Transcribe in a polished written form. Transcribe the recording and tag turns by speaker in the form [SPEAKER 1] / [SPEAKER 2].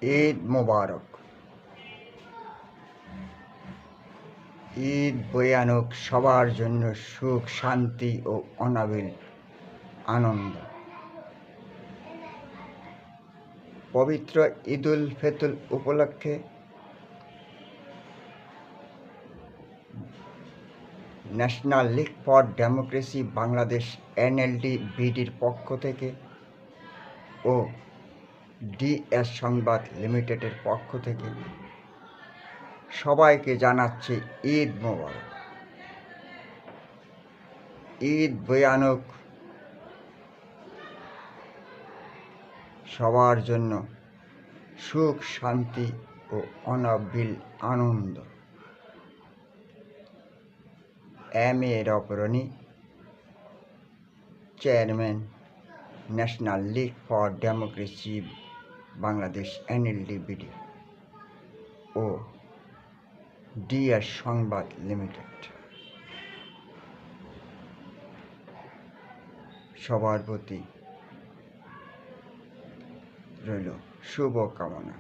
[SPEAKER 1] ঈদ মোবারক। ঈদ বয়ে আনুক সবার জন্য সুখ, শান্তি ও অনাবিল আনন্দ। পবিত্র ঈদুল ফিতর উপলক্ষে National League for Democracy Bangladesh NLD-BDর পক্ষ থেকে ও DS সংবাদ লিমিটেডের পক্ষ থেকে সবাইকে জানাচ্ছি ঈদ মোবারক। ঈদ বয়ে আনুক সবার জন্য সুখ, শান্তি ও অনাবিল আনন্দ। MA রপরনি, chairman, National League for Democracy Bangladesh NLD-BD ও DS সংবাদ লিমিটেড। সবার প্রতি রইল শুভকামনা।